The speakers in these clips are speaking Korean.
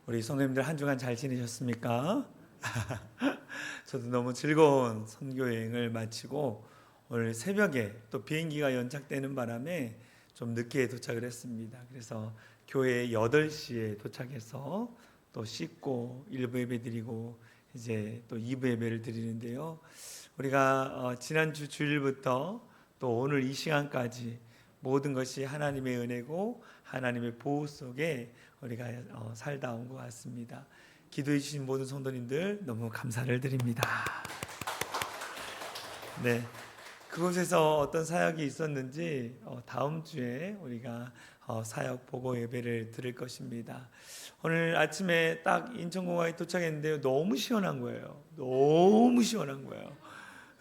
우리 성도님들 한 주간 잘 지내셨습니까? 저도 너무 즐거운 선교 여행을 마치고 오늘 새벽에 또 비행기가 연착되는 바람에 좀 늦게 도착을 했습니다. 그래서 교회에 8시에 도착해서 또 씻고 1부 예배 드리고 이제 또 2부 예배를 드리는데요. 우리가 지난주 주일부터 또 오늘 이 시간까지 모든 것이 하나님의 은혜고 하나님의 보호 속에 우리가 살다 온 것 같습니다. 기도해 주신 모든 성도님들 너무 감사를 드립니다. 네, 그곳에서 어떤 사역이 있었는지 다음 주에 우리가 사역 보고 예배를 드릴 것입니다. 오늘 아침에 딱 인천공항에 도착했는데요, 너무 시원한 거예요. 너무 시원한 거예요.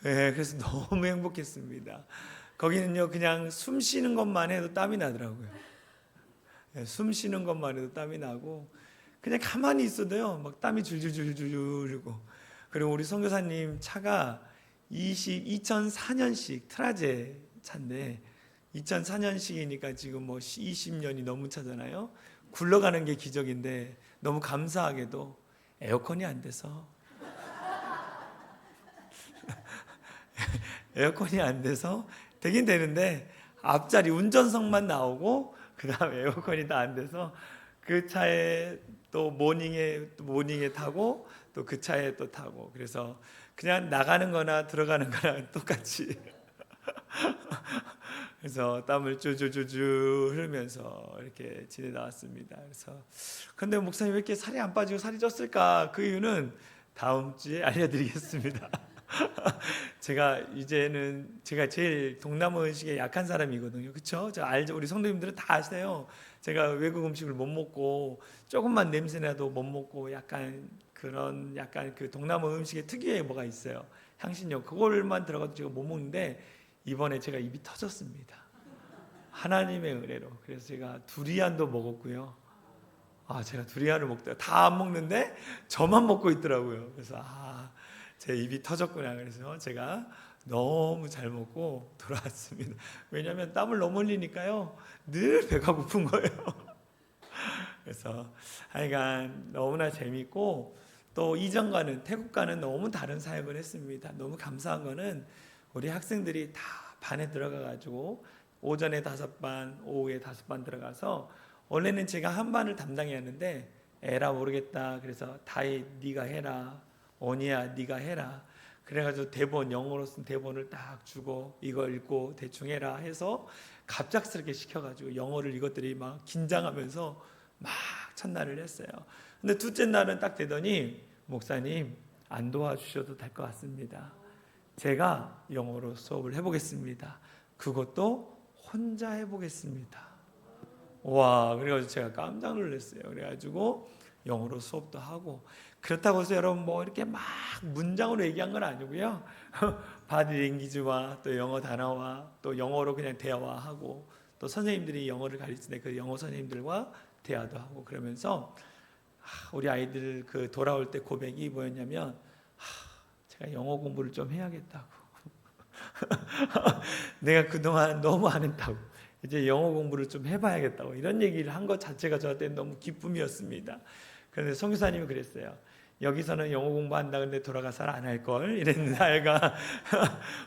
네, 그래서 너무 행복했습니다. 거기는요, 그냥 숨 쉬는 것만 해도 땀이 나더라고요. 네, 숨 쉬는 것만 해도 땀이 나고 그냥 가만히 있어도요 막 땀이 줄줄줄줄 흐르고. 그리고 우리 선교사님 차가 2004년식 트라제 차인데 2004년식이니까 지금 뭐 20년이 넘은 차잖아요. 굴러가는 게 기적인데 너무 감사하게도 에어컨이 안 돼서 에어컨이 안 돼서 되긴 되는데 앞자리 운전석만 나오고 그 다음에 에어컨이 다 안 돼서 그 차에 또 모닝에 타고 또 그 차에 또 타고, 그래서 그냥 나가는 거나 들어가는 거나 똑같이 그래서 땀을 쭈쭈쭈쭈 흘리면서 이렇게 지내다 왔습니다. 그래서 근데 목사님 왜 이렇게 살이 안 빠지고 살이 쪘을까? 그 이유는 다음 주에 알려드리겠습니다. 제가 제일 동남아 음식에 약한 사람이거든요. 그렇죠? 저 알죠? 우리 성도님들은 다 아시네요. 제가 외국 음식을 못 먹고 조금만 냄새나도 못 먹고 약간 그 동남아 음식의 특유의 뭐가 있어요. 향신료. 그걸만 들어가도 제가 못 먹는데 이번에 제가 입이 터졌습니다. 하나님의 은혜로. 그래서 제가 두리안도 먹었고요. 제가 두리안을 먹다가 다 안 먹는데 저만 먹고 있더라고요. 그래서 제 입이 터졌구나. 그래서 제가 너무 잘 먹고 돌아왔습니다. 왜냐하면 땀을 너무 흘리니까요 늘 배가 고픈 거예요. 그래서 하여간 너무나 재밌고, 또 이전과는 태국과는 너무 다른 사역을 했습니다. 너무 감사한 거는 우리 학생들이 다 반에 들어가 가지고 오전에 5반, 오후에 5반 들어가서 원래는 제가 한 반을 담당해야 하는데 에라 모르겠다. 그래서 다이 네가 해라. 언니야 네가 해라. 그래가지고 영어로 쓴 대본을 딱 주고 이거 읽고 대충 해라 해서 갑작스럽게 시켜가지고 영어를 이것들이 막 긴장하면서 막 첫날을 했어요. 근데 둘째 날은 딱 되더니 목사님 안 도와주셔도 될 것 같습니다. 제가 영어로 수업을 해보겠습니다. 그것도 혼자 해보겠습니다. 와, 그래가지고 제가 깜짝 놀랐어요. 그래가지고 영어로 수업도 하고, 그렇다고 해서 여러분 뭐 이렇게 막 문장으로 얘기한 건 아니고요. 바디랭귀지와 또 영어 단어와 또 영어로 그냥 대화하고, 또 선생님들이 영어를 가르치는데 그 영어 선생님들과 대화도 하고, 그러면서 우리 아이들 그 돌아올 때 고백이 뭐였냐면 제가 영어 공부를 좀 해야겠다고. 내가 그동안 너무 안 했다고. 이제 영어 공부를 좀 해봐야겠다고 이런 얘기를 한 것 자체가 저한테 너무 기쁨이었습니다. 그런데 선교사님이 그랬어요. 여기서는 영어 공부한다 근데 돌아가서 안 할걸 이랬는데 아이가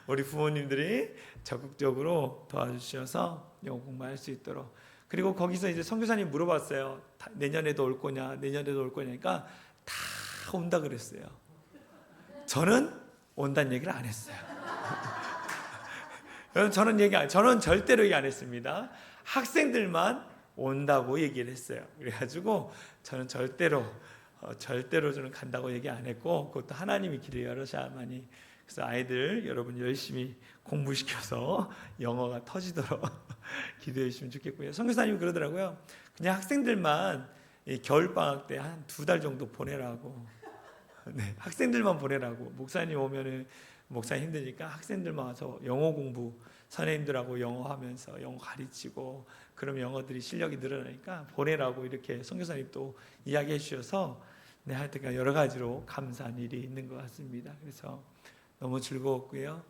우리 부모님들이 적극적으로 도와주셔서 영어 공부할 수 있도록. 그리고 거기서 이제 선교사님 물어봤어요. 내년에도 올 거냐, 내년에도 올 거냐니까 다 온다 그랬어요. 저는 온다는 얘기를 안 했어요. 저는 절대로 얘기 안 했습니다. 학생들만 온다고 얘기를 했어요. 그래가지고 저는 절대로 저는 간다고 얘기 안 했고, 그것도 하나님이 길을 열으셔야만이. 그래서 아이들 여러분 열심히 공부시켜서 영어가 터지도록 기도해 주시면 좋겠고요. 선교사님이 그러더라고요. 그냥 학생들만 겨울방학 때 한 2달 정도 보내라고. 네, 학생들만 보내라고. 목사님 오면은 목사님 힘드니까 학생들만 와서 영어 공부, 선생님들하고 영어 하면서 영어 가르치고, 그러면 영어들이 실력이 늘어나니까 보내라고 이렇게 선교사님 또 이야기해 주셔서 하여튼 여러 가지로 감사한 일이 있는 것 같습니다. 그래서 너무 즐거웠고요.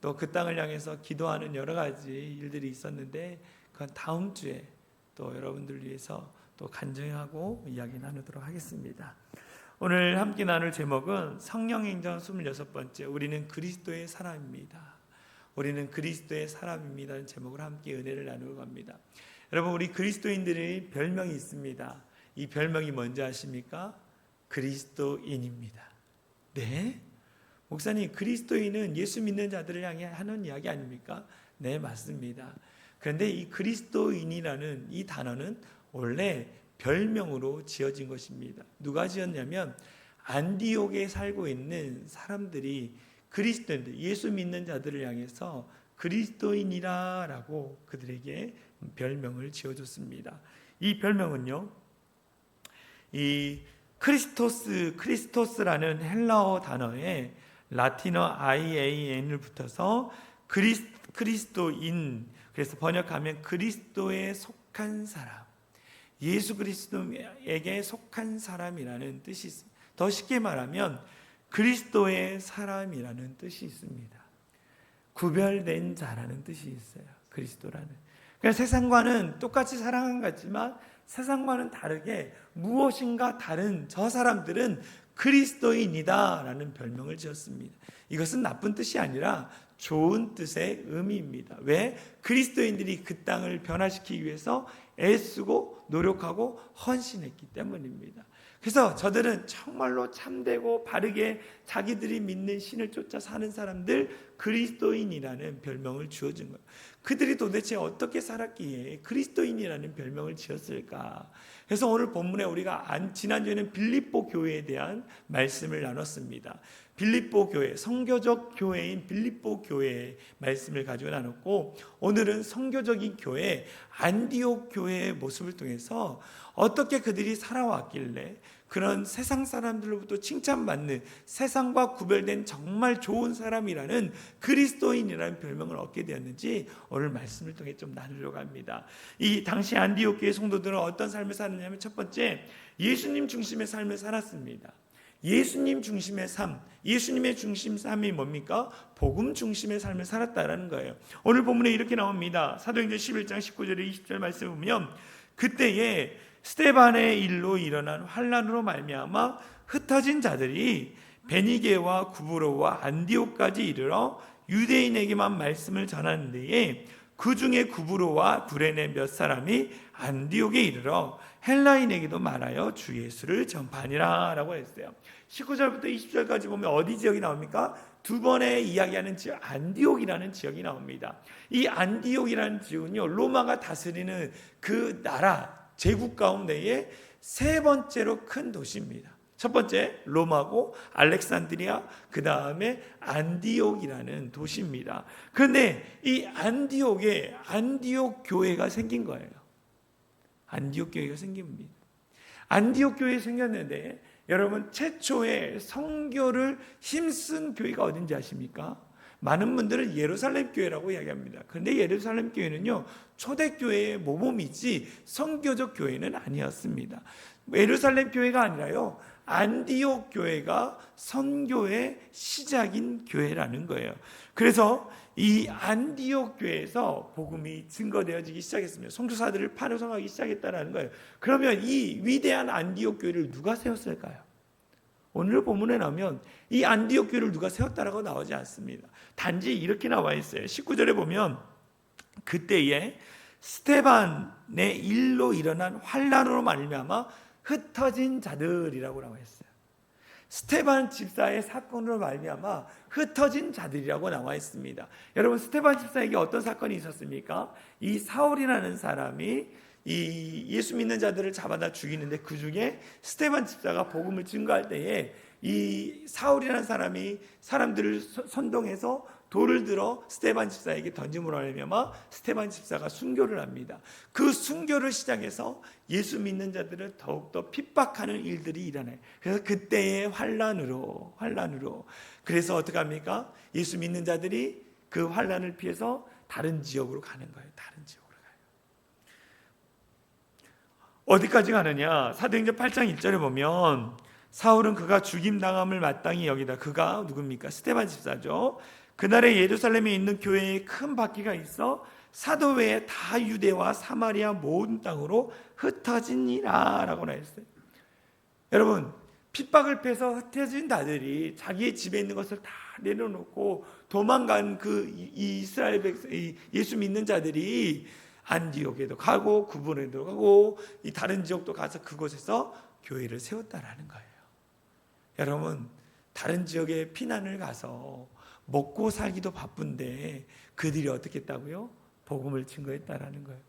또 그 땅을 향해서 기도하는 여러 가지 일들이 있었는데 그건 다음 주에 또 여러분들 위해서 또 간증하고 이야기 나누도록 하겠습니다. 오늘 함께 나눌 제목은 성령행전 26번째, 우리는 그리스도의 사람입니다. 우리는 그리스도의 사람입니다는 제목으로 함께 은혜를 나누고 갑니다. 여러분, 우리 그리스도인들의 별명이 있습니다. 이 별명이 뭔지 아십니까? 그리스도인입니다. 네? 목사님, 그리스도인은 예수 믿는 자들을 향해 하는 이야기 아닙니까? 네, 맞습니다. 그런데 이 그리스도인이라는 이 단어는 원래 별명으로 지어진 것입니다. 누가 지었냐면 안디옥에 살고 있는 사람들이 그리스도인들, 예수 믿는 자들을 향해서 그리스도인이라고 그들에게 별명을 지어줬습니다. 이 별명은요, 이 크리스토스라는 헬라어 단어에 라틴어 IAN을 붙어서 그리스도인, 그래서 번역하면 그리스도에 속한 사람, 예수 그리스도에게 속한 사람이라는 뜻이 있습니다. 더 쉽게 말하면 그리스도의 사람이라는 뜻이 있습니다. 구별된 자라는 뜻이 있어요. 그리스도라는. 그러니까 세상과는 똑같이 사랑한 것 같지만 세상과는 다르게 무엇인가 다른 저 사람들은 그리스도인이다라는 별명을 지었습니다. 이것은 나쁜 뜻이 아니라 좋은 뜻의 의미입니다. 왜? 그리스도인들이 그 땅을 변화시키기 위해서 애쓰고 노력하고 헌신했기 때문입니다. 그래서 저들은 정말로 참되고 바르게 자기들이 믿는 신을 쫓아 사는 사람들, 그리스도인이라는 별명을 주어진 거예요. 그들이 도대체 어떻게 살았기에 그리스도인이라는 별명을 지었을까? 그래서 오늘 본문에 우리가 지난주에는 빌립보 교회에 대한 말씀을 나눴습니다. 빌립보 교회, 성교적 교회인 빌립보 교회의 말씀을 가지고 나눴고, 오늘은 성교적인 교회 안디옥 교회의 모습을 통해서 어떻게 그들이 살아왔길래 그런 세상 사람들로부터 칭찬받는, 세상과 구별된 정말 좋은 사람이라는 그리스도인이라는 별명을 얻게 되었는지 오늘 말씀을 통해 좀 나누려고 합니다. 이 당시 안디옥 교회 성도들은 어떤 삶을 살았냐면, 첫 번째, 예수님 중심의 삶을 살았습니다. 예수님 중심의 삶, 예수님의 중심삼이 뭡니까? 복음 중심의 삶을 살았다라는 거예요. 오늘 본문에 이렇게 나옵니다. 사도행전 11장 19절에 20절 말씀을 보면, 그때에 스데반의 일로 일어난 환난으로 말미암아 흩어진 자들이 베니게와 구브로와 안디옥까지 이르러 유대인에게만 말씀을 전하는 데에 그 중에 구브로와 구레네 몇 사람이 안디옥에 이르러 헬라인에게도 말하여 주 예수를 전파하니라 라고 했어요. 19절부터 20절까지 보면 어디 지역이 나옵니까? 두 번에 이야기하는 지역, 안디옥이라는 지역이 나옵니다. 이 안디옥이라는 지역은요, 로마가 다스리는 그 나라 제국 가운데에 세 번째로 큰 도시입니다. 첫 번째 로마고 알렉산드리아, 그 다음에 안디옥이라는 도시입니다. 그런데 이 안디옥에 안디옥 교회가 생긴 거예요. 안디옥 교회가 생깁니다. 안디옥 교회 생겼는데 여러분, 최초의 선교를 힘쓴 교회가 어딘지 아십니까? 많은 분들은 예루살렘 교회라고 이야기합니다. 그런데 예루살렘 교회는요, 초대교회의 모범이지 선교적 교회는 아니었습니다. 예루살렘 교회가 아니라요, 안디옥 교회가 선교의 시작인 교회라는 거예요. 그래서 이 안디옥 교회에서 복음이 증거되어지기 시작했습니다. 선교사들을 파송하기 시작했다는 거예요. 그러면 이 위대한 안디옥 교회를 누가 세웠을까요? 오늘 본문에 나오면 이 안디옥 교회를 누가 세웠다라고 나오지 않습니다. 단지 이렇게 나와 있어요. 19절에 보면 그때에 스데반의 일로 일어난 환난으로 말미암아 흩어진 자들이라고 나와 있어요. 스데반 집사의 사건으로 말미암아 흩어진 자들이라고 나와 있습니다. 여러분, 스데반 집사에게 어떤 사건이 있었습니까? 이 사울이라는 사람이 이 예수 믿는 자들을 잡아다 죽이는데, 그 중에 스데반 집사가 복음을 증거할 때에 이 사울이라는 사람이 사람들을 선동해서 돌을 들어 스데반 집사에게 던짐으로 하려면 스데반 집사가 순교를 합니다. 그 순교를 시작해서 예수 믿는 자들을 더욱더 핍박하는 일들이 일어나요. 그래서 그때의 환난으로 그래서 어떻게 합니까? 예수 믿는 자들이 그 환난을 피해서 다른 지역으로 가는 거예요. 다른 지역으로 가요. 어디까지 가느냐? 사도행전 8장 1절에 보면 사울은 그가 죽임당함을 마땅히 여기다. 그가 누굽니까? 스데반 집사죠. 그날에 예루살렘에 있는 교회에 큰 바퀴가 있어 사도 외에 다 유대와 사마리아 모든 땅으로 흩어지니라 라고 나했어요. 여러분, 핍박을 패서 흩어진 자들이 자기의 집에 있는 것을 다 내려놓고 도망간 그 이스라엘 백성, 예수 믿는 자들이 안디옥에도 가고 구본에도 가고 이 다른 지역도 가서 그곳에서 교회를 세웠다라는 거예요. 여러분, 다른 지역에 피난을 가서 먹고 살기도 바쁜데 그들이 어떻게 했다고요? 복음을 증거했다라는 거예요.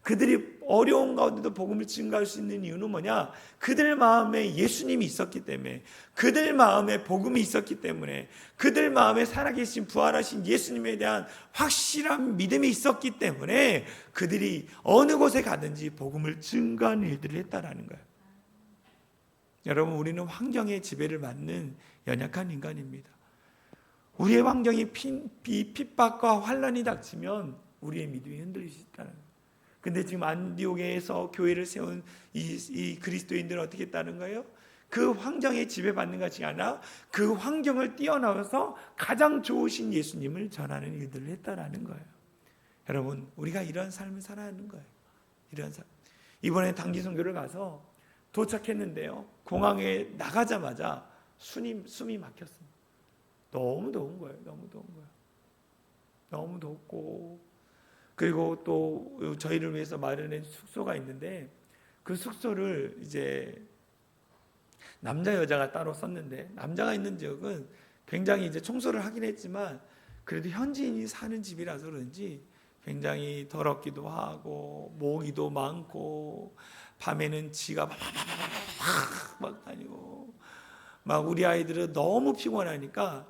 그들이 어려운 가운데도 복음을 증거할 수 있는 이유는 뭐냐? 그들 마음에 예수님이 있었기 때문에, 그들 마음에 복음이 있었기 때문에, 그들 마음에 살아계신 부활하신 예수님에 대한 확실한 믿음이 있었기 때문에 그들이 어느 곳에 가든지 복음을 증거하는 일들을 했다라는 거예요. 여러분, 우리는 환경의 지배를 받는 연약한 인간입니다. 우리의 환경이 핍박과 환난이 닥치면 우리의 믿음이 흔들릴 수 있다는 거예요. 근데 지금 안디옥에서 교회를 세운 이 그리스도인들은 어떻게 했다는 거예요? 그 환경에 지배받는 것이 아니라 그 환경을 뛰어넘어서 가장 좋으신 예수님을 전하는 일들을 했다라는 거예요. 여러분, 우리가 이런 삶을 살아야 하는 거예요. 이런 삶. 이번에 단기 선교를 가서 도착했는데요, 공항에 나가자마자 숨이 막혔습니다. 너무 더운 거예요. 너무 더운 거예요. 너무 덥고, 그리고 또 저희를 위해서 마련한 숙소가 있는데 그 숙소를 이제 남자 여자가 따로 썼는데, 남자가 있는 지역은 굉장히 이제 청소를 하긴 했지만 그래도 현지인이 사는 집이라서 그런지 굉장히 더럽기도 하고 모기도 많고 밤에는 쥐가 막 다니고 막 우리 아이들은 너무 피곤하니까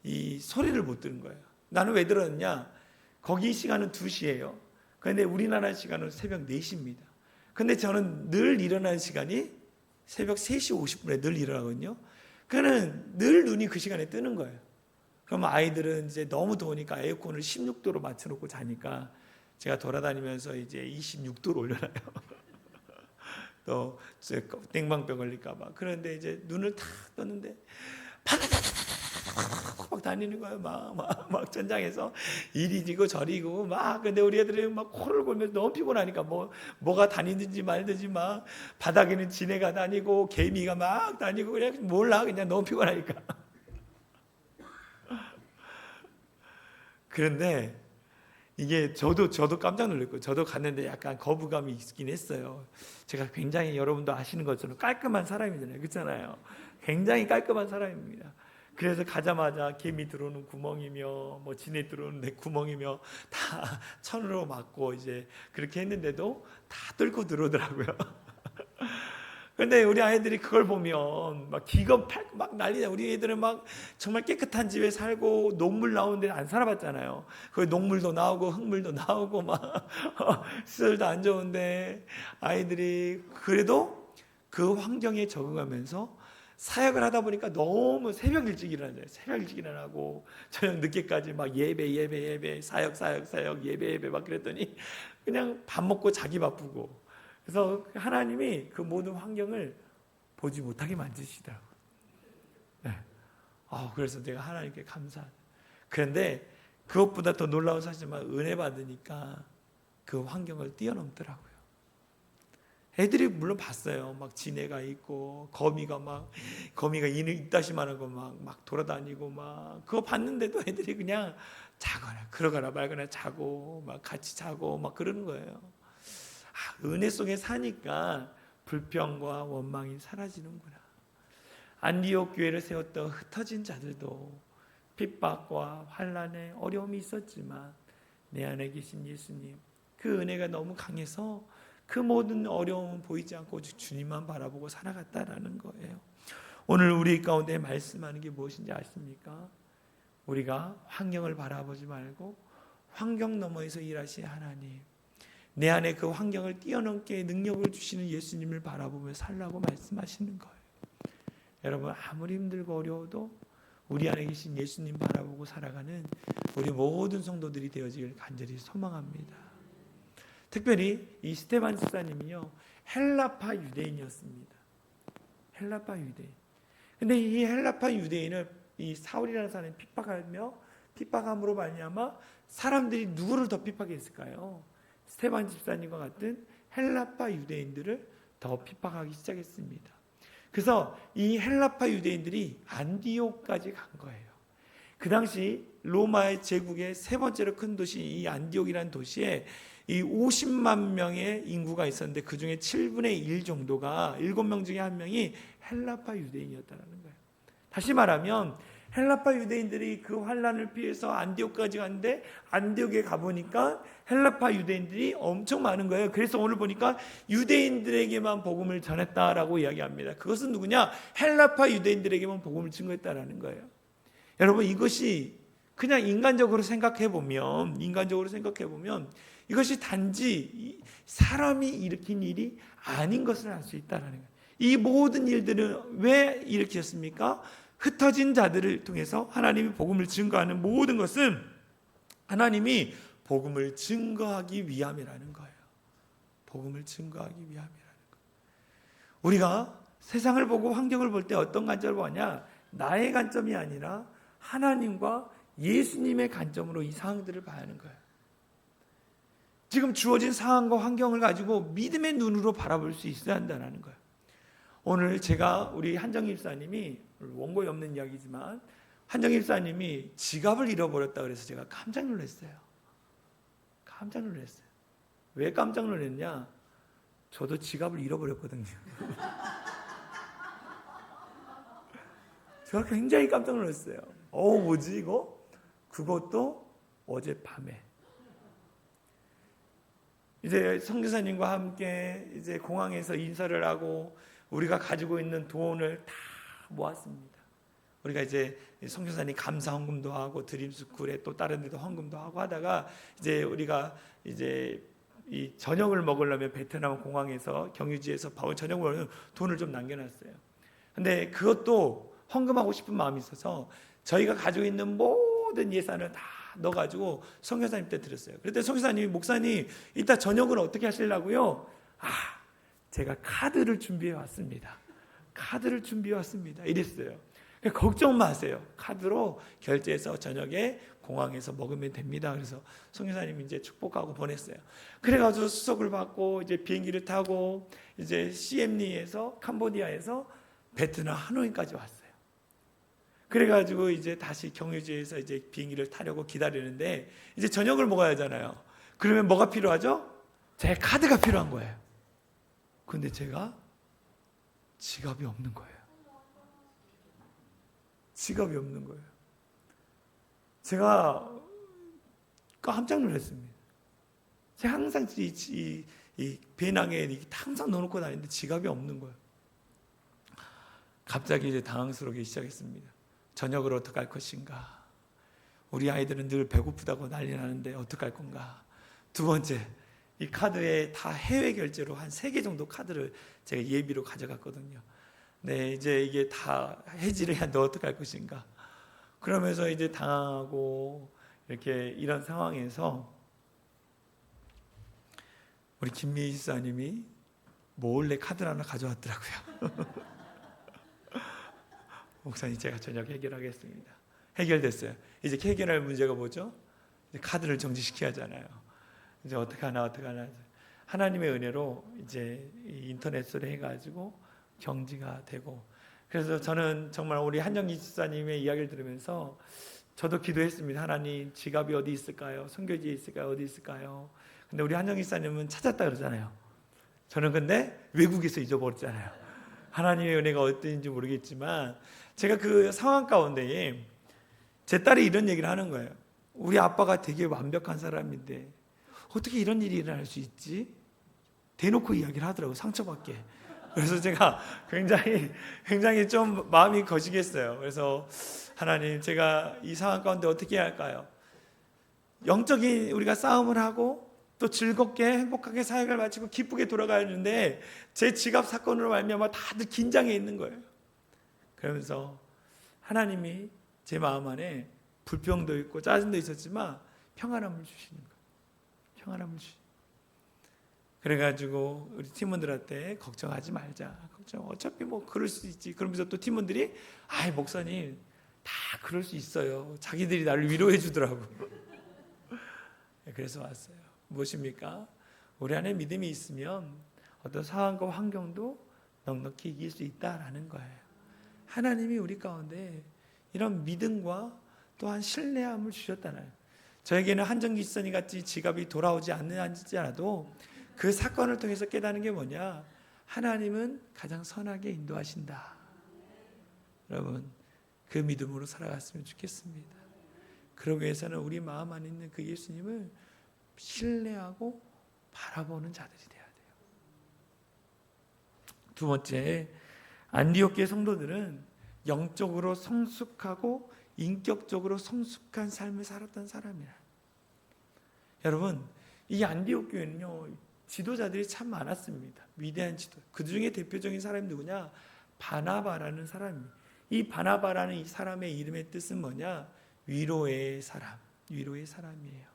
이 소리를 못 들은 거예요. 나는 왜 들었냐? 거기 시간은 2시예요. 그런데 우리나라 시간은 새벽 4시입니다. 근데 저는 늘 일어나는 시간이 새벽 3시 50분에 늘 일어나거든요. 그러면 늘 눈이 그 시간에 뜨는 거예요. 그럼 아이들은 이제 너무 더우니까 에어컨을 16도로 맞춰놓고 자니까 제가 돌아다니면서 이제 26도로 올려놔요. 또 땡방병 걸릴까봐. 그런데 이제 눈을 탁 떴는데 막 다니는 거예요. 막 전장에서 이리 지고 저리고 막. 근데 우리 애들이 막 코를 골면서 너무 피곤하니까 뭐가 다니든지 말든지 막 바닥에는 지네가 다니고 개미가 막 다니고 그냥 몰라, 그냥 너무 피곤하니까. 그런데 이게 저도 깜짝 놀랐고, 저도 갔는데 약간 거부감이 있긴 했어요. 제가 굉장히 여러분도 아시는 것처럼 깔끔한 사람이잖아요. 그렇잖아요. 굉장히 깔끔한 사람입니다. 그래서 가자마자 개미 들어오는 구멍이며 뭐 지네 들어오는 내 구멍이며 다 천으로 막고 이제 그렇게 했는데도 다 뚫고 들어오더라고요. 근데 우리 아이들이 그걸 보면 막 기겁 막 난리나. 우리 애들은 막 정말 깨끗한 집에 살고 녹물 나오는 데 안 살아봤잖아요. 거기 녹물도 나오고 흙물도 나오고 막 시설도 안 좋은데 아이들이 그래도 그 환경에 적응하면서 사역을 하다 보니까 너무 새벽 일찍 일어나요. 새벽 일찍 일어나고 저녁 늦게까지 막 예배 사역 예배 막 그랬더니 그냥 밥 먹고 자기 바쁘고. 그래서 하나님이 그 모든 환경을 보지 못하게 만드시더라고요. 네. 그래서 내가 하나님께 감사하다. 그런데 그것보다 더 놀라운 사실은 은혜 받으니까 그 환경을 뛰어넘더라고요. 애들이 물론 봤어요. 막 지네가 있고 거미가 이따시만한 거 막 돌아다니고 막 그거 봤는데도 애들이 그냥 자거나 그러거나 말거나 자고 막 같이 자고 막 그러는 거예요. 은혜 속에 사니까 불평과 원망이 사라지는구나. 안디옥 교회를 세웠던 흩어진 자들도 핍박과 환난에 어려움이 있었지만 내 안에 계신 예수님, 그 은혜가 너무 강해서 그 모든 어려움은 보이지 않고 오직 주님만 바라보고 살아갔다라는 거예요. 오늘 우리 가운데 말씀하는 게 무엇인지 아십니까? 우리가 환경을 바라보지 말고 환경 너머에서 일하신 하나님, 내 안에 그 환경을 뛰어넘게 능력을 주시는 예수님을 바라보며 살라고 말씀하시는 거예요. 여러분, 아무리 힘들고 어려워도 우리 안에 계신 예수님 바라보고 살아가는 우리 모든 성도들이 되어지길 간절히 소망합니다. 특별히 이 스테반 집사님이요, 헬라파 유대인이었습니다. 헬라파 유대인. 근데 이 헬라파 유대인을 이 사울이라는 사람이 핍박하며 핍박함으로 말미암아 사람들이 누구를 더 핍박했을까요? 스테반 집사님과 같은 헬라파 유대인들을 더 핍박하기 시작했습니다. 그래서 이 헬라파 유대인들이 안디옥까지 간 거예요. 그 당시 로마의 제국의 세 번째로 큰 도시 이 안디옥이라는 도시에 이 50만 명의 인구가 있었는데 그 중에 7분의 1 정도가 7명 중에 1명이 헬라파 유대인이었다는 거예요. 다시 말하면 헬라파 유대인들이 그 환란을 피해서 안디옥까지 갔는데 안디옥에 가보니까 헬라파 유대인들이 엄청 많은 거예요. 그래서 오늘 보니까 유대인들에게만 복음을 전했다라고 이야기합니다. 그것은 누구냐? 헬라파 유대인들에게만 복음을 증거했다라는 거예요. 여러분, 이것이 그냥 인간적으로 생각해 보면 이것이 단지 사람이 일으킨 일이 아닌 것을 알 수 있다는 거예요. 이 모든 일들은 왜 일으켰습니까? 흩어진 자들을 통해서 하나님이 복음을 증거하는 모든 것은 하나님이 복음을 증거하기 위함이라는 거예요. 복음을 증거하기 위함이라는 거예요. 우리가 세상을 보고 환경을 볼 때 어떤 관점을 보냐? 나의 관점이 아니라 하나님과 예수님의 관점으로 이 상황들을 봐야 하는 거예요. 지금 주어진 상황과 환경을 가지고 믿음의 눈으로 바라볼 수 있어야 한다는 거예요. 오늘 제가 우리 한정 집사님이 원고에 없는 이야기지만 한정 집사님이 지갑을 잃어버렸다 그래서 제가 깜짝 놀랐어요. 왜 깜짝 놀랐냐? 저도 지갑을 잃어버렸거든요. 제가 굉장히 깜짝 놀랐어요. 뭐지 이거? 그것도 어젯밤에. 이제 선교사님과 함께 이제 공항에서 인사를 하고 우리가 가지고 있는 돈을 다 모았습니다. 우리가 이제 선교사님 감사 헌금도 하고 드림스쿨에 또 다른 데도 헌금도 하고 하다가 이제 우리가 이제 이 저녁을 먹으려면 베트남 공항에서 경유지에서 저녁을 먹으려면 돈을 좀 남겨놨어요. 근데 그것도 헌금하고 싶은 마음이 있어서 저희가 가지고 있는 모든 예산을 다 넣어가지고 선교사님한테 드렸어요. 그랬더니 선교사님이 목사님 이따 저녁을 어떻게 하시려고요? 제가 카드를 준비해 왔습니다. 이랬어요. 걱정 마세요. 카드로 결제해서 저녁에 공항에서 먹으면 됩니다. 그래서 선교사님이 이제 축복하고 보냈어요. 그래가지고 수속을 받고 이제 비행기를 타고 이제 시엠리에서 캄보디아에서 베트남 하노이까지 왔어요. 그래가지고 이제 다시 경유지에서 이제 비행기를 타려고 기다리는데 이제 저녁을 먹어야 하잖아요. 그러면 뭐가 필요하죠? 제 카드가 필요한 거예요. 근데 제가 지갑이 없는 거예요. 제가 깜짝 놀랐습니다. 제가 항상 이 배낭에 항상 넣어놓고 다니는데 지갑이 없는 거예요. 갑자기 이제 당황스러우기 시작했습니다. 저녁을 어떻게 할 것인가? 우리 아이들은 늘 배고프다고 난리 나는데 어떻게 할 건가? 두 번째, 이 카드에 다 해외 결제로 한 3개 정도 카드를 제가 예비로 가져갔거든요. 네, 이제 이게 다 해지를 해야 너 어떻게 할 것인가? 그러면서 이제 당황하고 이렇게 이런 상황에서 우리 김미희 집사님이 몰래 카드를 하나 가져왔더라고요. 목사님 제가 저녁 해결하겠습니다. 해결됐어요. 이제 해결할 문제가 뭐죠? 이제 카드를 정지시켜야 하잖아요. 이제 어떻게 하나. 하나님의 은혜로 이제 인터넷으로 해가지고 정지가 되고, 그래서 저는 정말 우리 한정기 집사님의 이야기를 들으면서 저도 기도했습니다. 하나님, 지갑이 어디 있을까요? 선교지에 있을까요? 어디 있을까요? 근데 우리 한정기 집사님은 찾았다 그러잖아요. 저는 근데 외국에서 잊어버렸잖아요. 하나님의 은혜가 어떤지 모르겠지만 제가 그 상황 가운데에 제 딸이 이런 얘기를 하는 거예요. 우리 아빠가 되게 완벽한 사람인데 어떻게 이런 일이 일어날 수 있지? 대놓고 이야기를 하더라고요. 상처받게. 그래서 제가 굉장히 좀 마음이 거시기했어요. 그래서 하나님, 제가 이 상황 가운데 어떻게 해야 할까요? 영적인 우리가 싸움을 하고 또 즐겁게 행복하게 사역을 마치고 기쁘게 돌아가야 하는데 제 지갑 사건으로 말미암아 다들 긴장해 있는 거예요. 그러면서 하나님이 제 마음 안에 불평도 있고 짜증도 있었지만 평안함을 주시는 거예요. 그래가지고 우리 팀원들한테 걱정하지 말자. 어차피 뭐 그럴 수 있지. 그러면서 또 팀원들이 목사님 다 그럴 수 있어요. 자기들이 나를 위로해 주더라고. 그래서 왔어요. 무엇입니까? 우리 안에 믿음이 있으면 어떤 상황과 환경도 넉넉히 이길 수 있다라는 거예요. 하나님이 우리 가운데 이런 믿음과 또한 신뢰함을 주셨다는, 저에게는 한정기선이 같이 지갑이 돌아오지 않는지라도 그 사건을 통해서 깨닫는 게 뭐냐? 하나님은 가장 선하게 인도하신다. 여러분, 그 믿음으로 살아갔으면 좋겠습니다. 그러기 위해서는 우리 마음 안에 있는 그 예수님을 신뢰하고 바라보는 자들이 돼야 돼요. 두 번째, 안디옥 교회 성도들은 영적으로 성숙하고 인격적으로 성숙한 삶을 살았던 사람이라. 여러분, 이 안디옥 교회는요, 지도자들이 참 많았습니다. 위대한 지도. 그 중에 대표적인 사람이 누구냐? 바나바라는 사람입니다. 이 바나바라는 이 사람의 이름의 뜻은 뭐냐? 위로의 사람, 위로의 사람이에요.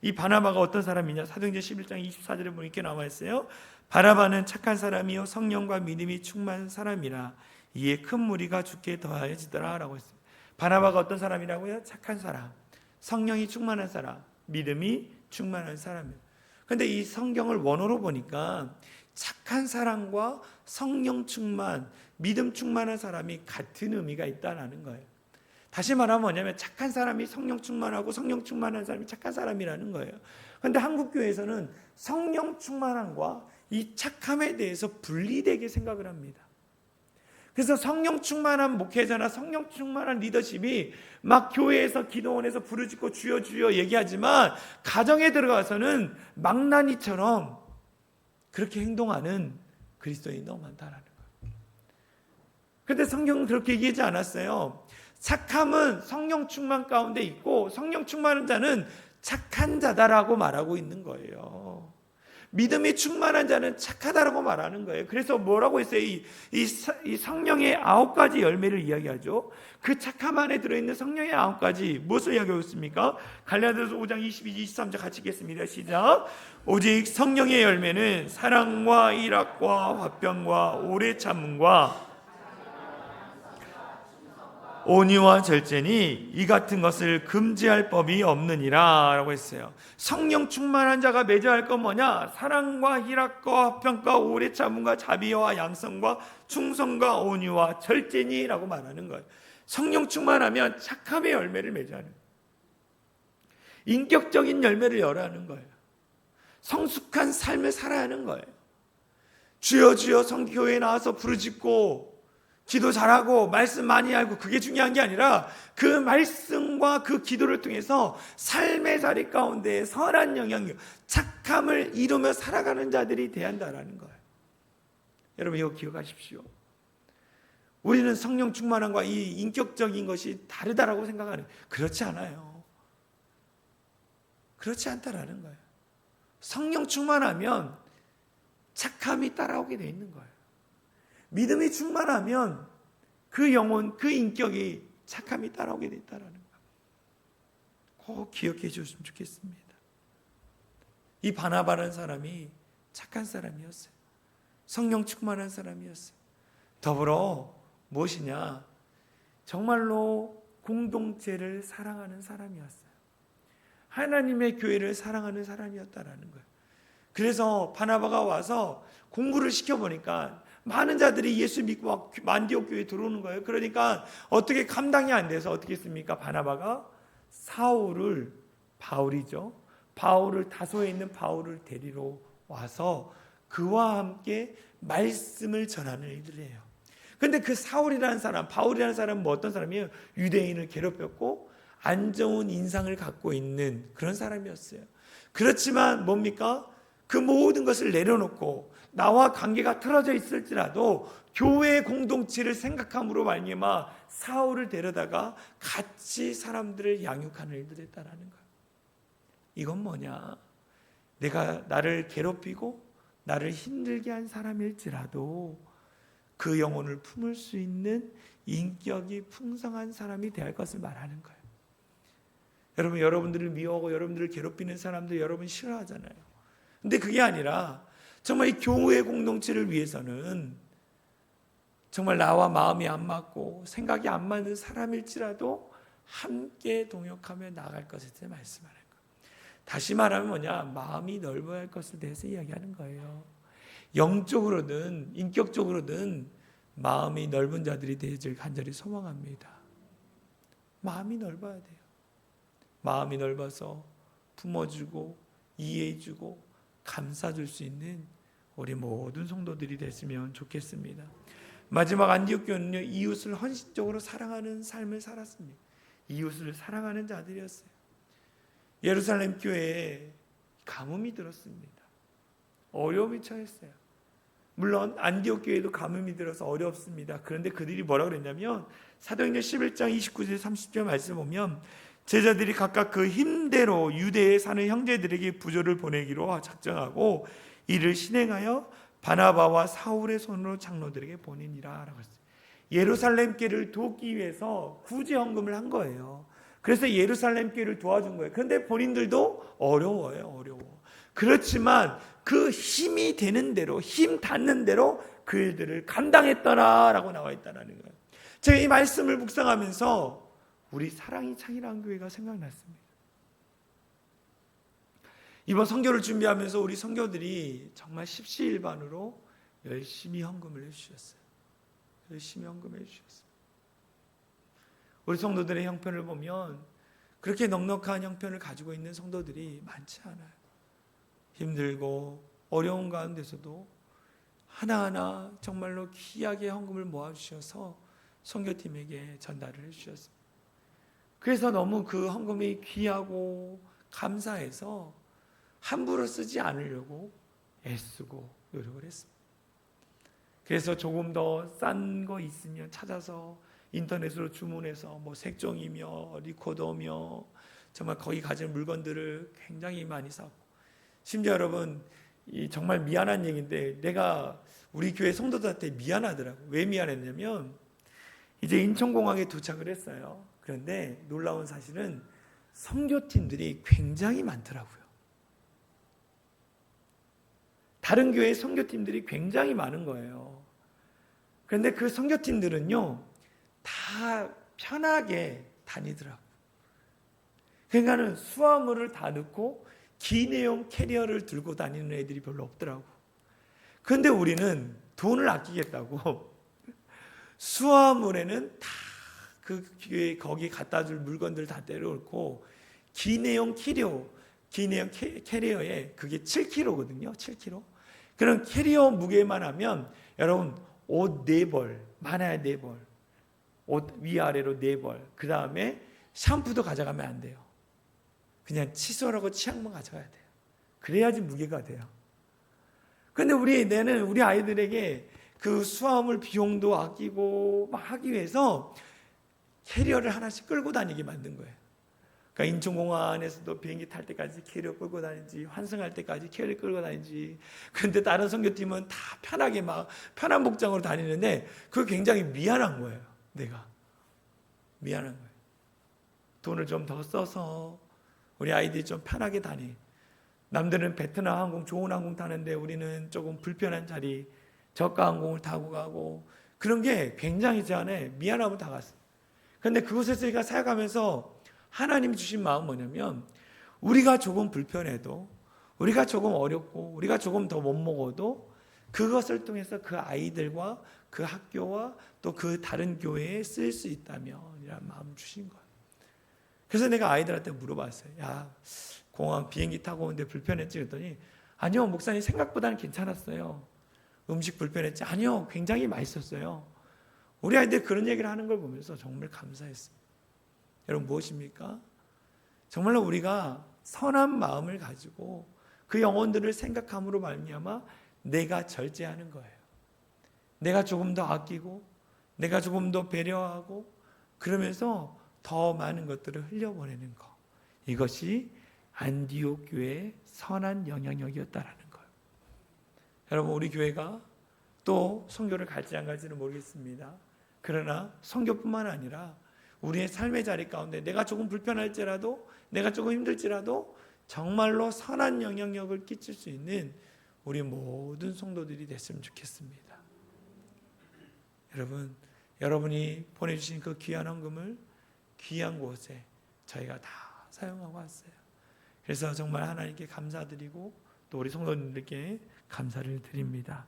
이 바나바가 어떤 사람이냐? 사도행전 11장 24절에 보면 이렇게 나와 있어요. 바나바는 착한 사람이요 성령과 믿음이 충만한 사람이라 이에 큰 무리가 주께 더하여지더라 라고 했습니다. 바나바가 어떤 사람이라고요? 착한 사람, 성령이 충만한 사람, 믿음이 충만한 사람이에요. 그런데 이 성경을 원어로 보니까 착한 사람과 성령 충만, 믿음 충만한 사람이 같은 의미가 있다는 거예요. 다시 말하면 뭐냐면 착한 사람이 성령 충만하고 성령 충만한 사람이 착한 사람이라는 거예요. 그런데 한국교회에서는 성령 충만함과 이 착함에 대해서 분리되게 생각을 합니다. 그래서 성령 충만한 목회자나 성령 충만한 리더십이 막 교회에서 기도원에서 부르짖고 주여 주여 얘기하지만 가정에 들어가서는 망나니처럼 그렇게 행동하는 그리스도인이 너무 많다라는 거예요. 그런데 성경은 그렇게 얘기하지 않았어요. 착함은 성령 충만 가운데 있고 성령 충만한 자는 착한 자다라고 말하고 있는 거예요. 믿음이 충만한 자는 착하다라고 말하는 거예요. 그래서 뭐라고 했어요? 이 성령의 9가지 열매를 이야기하죠. 그 착함 안에 들어있는 성령의 9가지 무엇을 이야기하고 있습니까? 갈라디아서 5장 22, 23절 같이 읽겠습니다. 시작. 오직 성령의 열매는 사랑과 일학과 화평과 오래 참음과 온유와 절제니 이 같은 것을 금지할 법이 없느니라 라고 했어요. 성령 충만한 자가 맺어야 할 건 뭐냐? 사랑과 희락과 화평과 오래 참음과 자비와 양성과 충성과 온유와 절제니 라고 말하는 거예요. 성령 충만하면 착함의 열매를 맺어야 하는 거예요. 인격적인 열매를 열어야 하는 거예요. 성숙한 삶을 살아야 하는 거예요. 주여 주여 성교회에 나와서 부르짖고 기도 잘하고 말씀 많이 알고 그게 중요한 게 아니라 그 말씀과 그 기도를 통해서 삶의 자리 가운데 선한 영향력, 착함을 이루며 살아가는 자들이 돼야 한다는 거예요. 여러분 이거 기억하십시오. 우리는 성령 충만함과 이 인격적인 것이 다르다라고 생각하는, 그렇지 않아요. 그렇지 않다라는 거예요. 성령 충만하면 착함이 따라오게 돼 있는 거예요. 믿음이 충만하면 그 영혼, 그 인격이 착함이 따라오게 됐다라는 거. 꼭 기억해 주셨으면 좋겠습니다. 이 바나바라는 사람이 착한 사람이었어요. 성령 충만한 사람이었어요. 더불어 무엇이냐? 정말로 공동체를 사랑하는 사람이었어요. 하나님의 교회를 사랑하는 사람이었다라는 거예요. 그래서 바나바가 와서 공부를 시켜보니까 많은 자들이 예수 믿고 안디옥 교회에 들어오는 거예요. 그러니까 어떻게 감당이 안 돼서 어떻게 했습니까? 바나바가 사울을, 바울을 다소에 있는 바울을 데리러 와서 그와 함께 말씀을 전하는 일들이에요. 그런데 그 사울이라는 사람, 바울이라는 사람은 뭐 어떤 사람이에요? 유대인을 괴롭혔고 안 좋은 인상을 갖고 있는 그런 사람이었어요. 그렇지만 뭡니까? 그 모든 것을 내려놓고 나와 관계가 틀어져 있을지라도 교회 공동체를 생각함으로 말미암아 사울을 데려다가 같이 사람들을 양육하는 일들을 했다라는 거예요. 이건 뭐냐? 내가 나를 괴롭히고 나를 힘들게 한 사람일지라도 그 영혼을 품을 수 있는 인격이 풍성한 사람이 되어야 할 것을 말하는 거예요. 여러분, 여러분들을 미워하고 여러분들을 괴롭히는 사람들 여러분 싫어하잖아요. 근데 그게 아니라 정말 이 교회 공동체를 위해서는 정말 나와 마음이 안 맞고 생각이 안 맞는 사람일지라도 함께 동역하며 나아갈 것에 대해 말씀하는 거예요. 다시 말하면 뭐냐? 마음이 넓어야 할 것에 대해서 이야기하는 거예요. 영적으로든 인격적으로든 마음이 넓은 자들이 되길 간절히 소망합니다. 마음이 넓어야 돼요. 마음이 넓어서 품어주고 이해해주고 감싸줄 수 있는 우리 모든 성도들이 됐으면 좋겠습니다. 마지막 안디옥 교회는요, 이웃을 헌신적으로 사랑하는 삶을 살았습니다. 이웃을 사랑하는 자들이었어요. 예루살렘 교회에 가뭄이 들었습니다. 어려움이 처했어요. 물론 안디옥 교회도 가뭄이 들어서 어렵습니다. 그런데 그들이 뭐라고 그랬냐면 사도행전 11장 29절 30절 말씀 보면 제자들이 각각 그 힘대로 유대에 사는 형제들에게 부조를 보내기로 작정하고 이를 실행하여 바나바와 사울의 손으로 장로들에게 보내니라 라고 했어요. 예루살렘 교회를 돕기 위해서 구제 헌금을 한 거예요. 그래서 예루살렘 교회를 도와준 거예요. 그런데 본인들도 어려워요. 어려워. 그렇지만 그 힘이 되는 대로, 힘 닿는 대로 그 일들을 감당했더라라고 나와 있다는 거예요. 제가 이 말씀을 묵상하면서 우리 사랑이 창이라는 교회가 생각났습니다. 이번 선교를 준비하면서 우리 선교들이 정말 십시일반으로 열심히 헌금을 해주셨어요. 열심히 헌금해 주셨어요. 우리 성도들의 형편을 보면 그렇게 넉넉한 형편을 가지고 있는 성도들이 많지 않아요. 힘들고 어려운 가운데서도 하나하나 정말로 귀하게 헌금을 모아주셔서 선교팀에게 전달을 해주셨습니다. 그래서 너무 그 헌금이 귀하고 감사해서 함부로 쓰지 않으려고 애쓰고 노력을 했습니다. 그래서 조금 더 싼 거 있으면 찾아서 인터넷으로 주문해서 뭐 색종이며 리코더며 정말 거기 가진 물건들을 굉장히 많이 사고, 심지어 여러분 정말 미안한 얘기인데 내가 우리 교회 성도들한테 미안하더라고요. 왜 미안했냐면 이제 인천공항에 도착을 했어요. 그런데 놀라운 사실은 선교팀들이 굉장히 많더라고요. 다른 교회의 선교팀들이 굉장히 많은 거예요. 그런데 그 선교팀들은요 다 편하게 다니더라고요. 그러니까는 수화물을 다 넣고 기내용 캐리어를 들고 다니는 애들이 별로 없더라고. 그런데 우리는 돈을 아끼겠다고 수화물에는 다 그 거기 갖다 줄 물건들 다 때려놓고 기내용 캐리어에 그게 7kg거든요. 7kg. 그런 캐리어 무게만 하면 여러분 옷 4벌, 많아야 4벌, 옷 위아래로 4벌, 그 다음에 샴푸도 가져가면 안 돼요. 그냥 칫솔하고 치약만 가져가야 돼요. 그래야지 무게가 돼요. 그런데 우리 아이들에게 그 수화물 비용도 아끼고 막 하기 위해서 캐리어를 하나씩 끌고 다니게 만든 거예요. 그러니까 인천공항에서도 비행기 탈 때까지 캐리어 끌고 다니지, 환승할 때까지 캐리어 끌고 다니지. 그런데 다른 선교팀은 다 편하게 막 편한 복장으로 다니는데 그거 굉장히 미안한 거예요. 내가 미안한 거예요. 돈을 좀 더 써서 우리 아이들이 좀 편하게 다니. 남들은 베트남 항공 좋은 항공 타는데 우리는 조금 불편한 자리 저가 항공을 타고 가고, 그런 게 굉장히 제 안에 미안함을 다갔어요. 그런데 그곳에서 제가 살아가면서 하나님이 주신 마음은 뭐냐면 우리가 조금 불편해도, 우리가 조금 어렵고, 우리가 조금 더 못 먹어도 그것을 통해서 그 아이들과 그 학교와 또 그 다른 교회에 쓸 수 있다면 이런 마음을 주신 거예요. 그래서 내가 아이들한테 물어봤어요. 야, 공항 비행기 타고 오는데 불편했지? 그랬더니 아니요, 목사님 생각보다는 괜찮았어요. 음식 불편했지? 아니요, 굉장히 맛있었어요. 우리 아이들 그런 얘기를 하는 걸 보면서 정말 감사했습니다. 여러분 무엇입니까? 정말로 우리가 선한 마음을 가지고 그 영혼들을 생각함으로 말미암아 내가 절제하는 거예요. 내가 조금 더 아끼고 내가 조금 더 배려하고 그러면서 더 많은 것들을 흘려보내는 것, 이것이 안디옥 교회의 선한 영향력이었다라는 거예요. 여러분 우리 교회가 또 선교를 갈지 안 갈지는 모르겠습니다. 그러나 선교뿐만 아니라 우리의 삶의 자리 가운데 내가 조금 불편할지라도, 내가 조금 힘들지라도 정말로 선한 영향력을 끼칠 수 있는 우리 모든 성도들이 됐으면 좋겠습니다. 여러분, 여러분이 보내주신 그 귀한 헌금을 귀한 곳에 저희가 다 사용하고 왔어요. 그래서 정말 하나님께 감사드리고 또 우리 성도님들께 감사를 드립니다.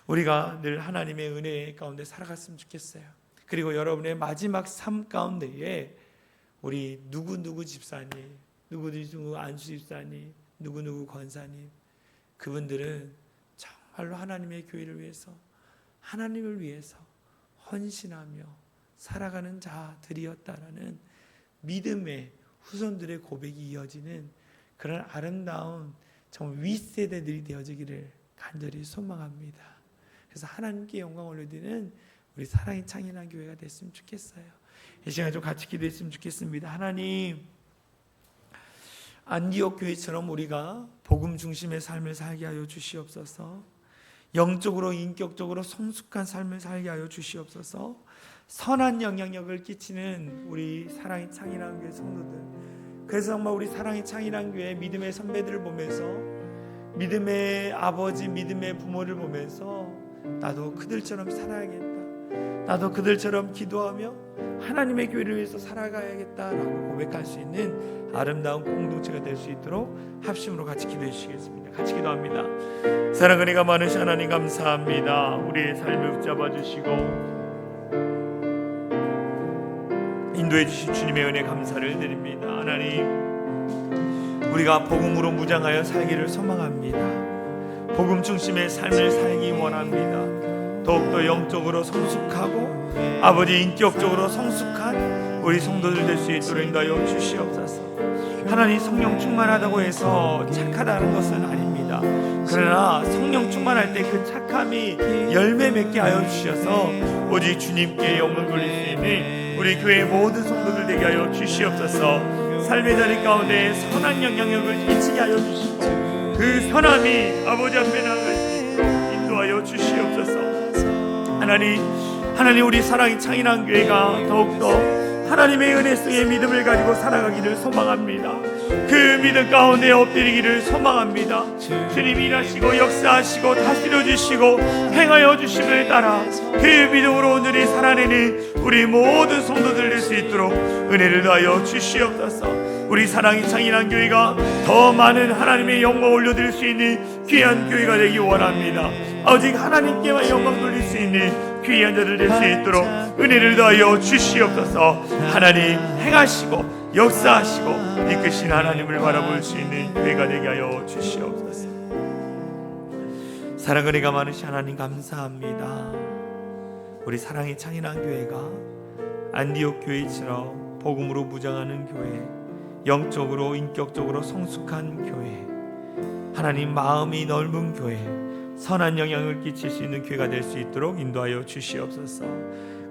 우리가 늘 하나님의 은혜 가운데 살아갔으면 좋겠어요. 그리고 여러분의 마지막 삶 가운데에 우리 누구누구 집사님, 누구누구 안수 집사님, 누구누구 권사님, 그분들은 정말로 하나님의 교회를 위해서, 하나님을 위해서 헌신하며 살아가는 자들이었다라는 믿음의 후손들의 고백이 이어지는 그런 아름다운 정말 윗세대들이 되어지기를 간절히 소망합니다. 그래서 하나님께 영광 올려드리는 우리 사랑이 창인한 교회가 됐으면 좋겠어요. 이 시간 좀 같이 기도했으면 좋겠습니다. 하나님, 안디옥 교회처럼 우리가 복음 중심의 삶을 살게 하여 주시옵소서. 영적으로 인격적으로 성숙한 삶을 살게 하여 주시옵소서. 선한 영향력을 끼치는 우리 사랑이 창인한 교회 성도들, 그래서 정말 우리 사랑이 창인한 교회 믿음의 선배들을 보면서, 믿음의 아버지, 믿음의 부모를 보면서 나도 그들처럼 살아야겠다, 나도 그들처럼 기도하며 하나님의 교회를 위해서 살아가야겠다라고 고백할 수 있는 아름다운 공동체가 될 수 있도록 합심으로 같이 기도해 주시겠습니다. 같이 기도합니다. 사랑 은혜가 많으신 하나님 감사합니다. 우리의 삶을 붙잡아 주시고 인도해 주신 주님의 은혜 감사를 드립니다. 하나님, 우리가 복음으로 무장하여 살기를 소망합니다. 복음 중심의 삶을 살기 원합니다. 더욱더 영적으로 성숙하고 아버지 인격적으로 성숙한 우리 성도들 될 수 있도록 인도하여 주시옵소서. 하나님, 성령 충만하다고 해서 착하다는 것은 아닙니다. 그러나 성령 충만할 때 그 착함이 열매 맺게 하여 주셔서 오직 주님께 영광 돌릴 수 있는 우리 교회의 모든 성도들 되게 하여 주시옵소서. 삶의 자리 가운데 선한 영향력을 끼치게 하여 주시고 그 선함이 아버지 앞에 나아갈 수 있도록 인도하여 주시옵소서. 하나님, 우리 사랑이 창인한 교회가 더욱더 하나님의 은혜 속에 믿음을 가지고 살아가기를 소망합니다. 그 믿음 가운데 엎드리기를 소망합니다. 주님이 일하시고 역사하시고 다스려 주시고 행하여 주심을 따라 그 믿음으로 오늘이 살아내는 우리 모든 성도들 될 수 있도록 은혜를 더하여 주시옵소서. 우리 사랑이 창인한 교회가 더 많은 하나님의 영광을 올려드릴 수 있는 귀한 교회가 되기 원합니다. 오직 하나님께만 영광 돌릴 수 있는 귀한 자들 될 수 있도록 은혜를 더하여 주시옵소서. 하나님 행하시고 역사하시고 이끄신 하나님을 바라볼 수 있는 교회가 되게 하여 주시옵소서. 사랑 은혜가 많으신 하나님 감사합니다. 우리 사랑이 창인한 교회가 안디옥 교회처럼 복음으로 무장하는 교회, 영적으로 인격적으로 성숙한 교회, 하나님 마음이 넓은 교회, 선한 영향을 끼칠 수 있는 교회가 될 수 있도록 인도하여 주시옵소서.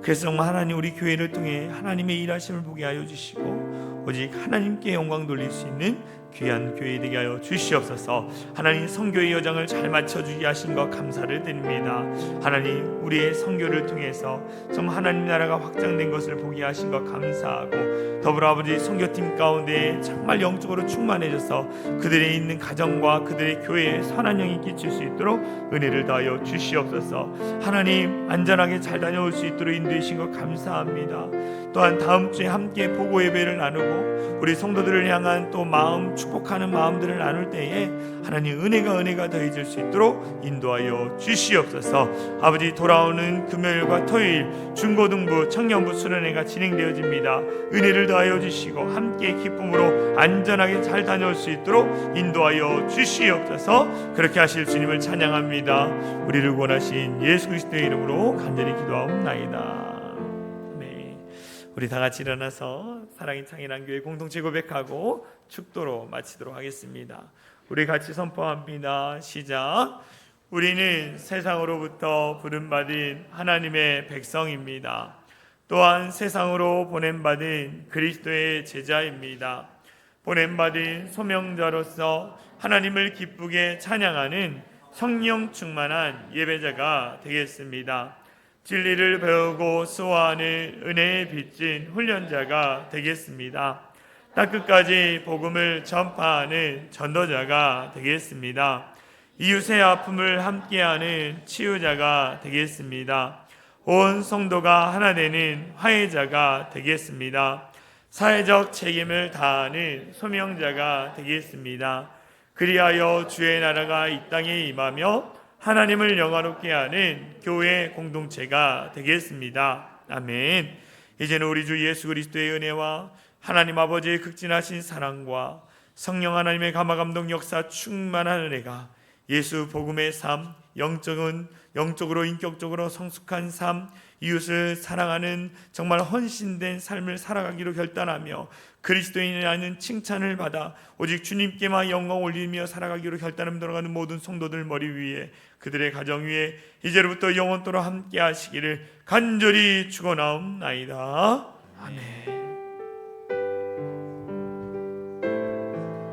그래서 정말 하나님, 우리 교회를 통해 하나님의 일하심을 보게 하여 주시고 오직 하나님께 영광 돌릴 수 있는 귀한 교회 되게 하여 주시옵소서. 하나님, 선교의 여정을 잘 맞춰주게 하신 것 감사를 드립니다. 하나님, 우리의 선교를 통해서 정말 하나님 나라가 확장된 것을 보게 하신 것 감사하고, 더불어 아버지 선교팀 가운데 정말 영적으로 충만해져서 그들의 있는 가정과 그들의 교회에 선한 영이 끼칠 수 있도록 은혜를 다하여 주시옵소서. 하나님, 안전하게 잘 다녀올 수 있도록 인도해 주신 것 감사합니다. 또한 다음 주에 함께 보고 예배를 나누고 우리 성도들을 향한 또 마음, 축복하는 마음들을 나눌 때에 하나님 은혜가 더해질 수 있도록 인도하여 주시옵소서. 아버지, 돌아오는 금요일과 토요일 중고등부 청년부 수련회가 진행되어집니다. 은혜를 더하여 주시고 함께 기쁨으로 안전하게 잘 다녀올 수 있도록 인도하여 주시옵소서. 그렇게 하실 주님을 찬양합니다. 우리를 원하신 예수 그리스도의 이름으로 간절히 기도하옵나이다. 우리 다 같이 일어나서 사랑이 창인한 교회 공동체 고백하고 축도로 마치도록 하겠습니다. 우리 같이 선포합니다. 시작. 우리는 세상으로부터 부름받은 하나님의 백성입니다. 또한 세상으로 보냄받은 그리스도의 제자입니다. 보냄받은 소명자로서 하나님을 기쁘게 찬양하는 성령 충만한 예배자가 되겠습니다. 진리를 배우고 수호하는 은혜에 빚진 훈련자가 되겠습니다. 땅끝까지 복음을 전파하는 전도자가 되겠습니다. 이웃의 아픔을 함께하는 치유자가 되겠습니다. 온 성도가 하나 되는 화해자가 되겠습니다. 사회적 책임을 다하는 소명자가 되겠습니다. 그리하여 주의 나라가 이 땅에 임하며 하나님을 영화롭게 하는 교회 공동체가 되겠습니다. 아멘. 이제는 우리 주 예수 그리스도의 은혜와 하나님 아버지의 극진하신 사랑과 성령 하나님의 감화감동 역사 충만한 은혜가 예수 복음의 삶, 영적으로 인격적으로 성숙한 삶, 이웃을 사랑하는 정말 헌신된 삶을 살아가기로 결단하며 그리스도인이라는 칭찬을 받아 오직 주님께만 영광 올리며 살아가기로 결단하며 돌아가는 모든 성도들 머리 위에, 그들의 가정 위에 이제로부터 영원토록 함께 하시기를 간절히 축원하옵나이다. 아멘.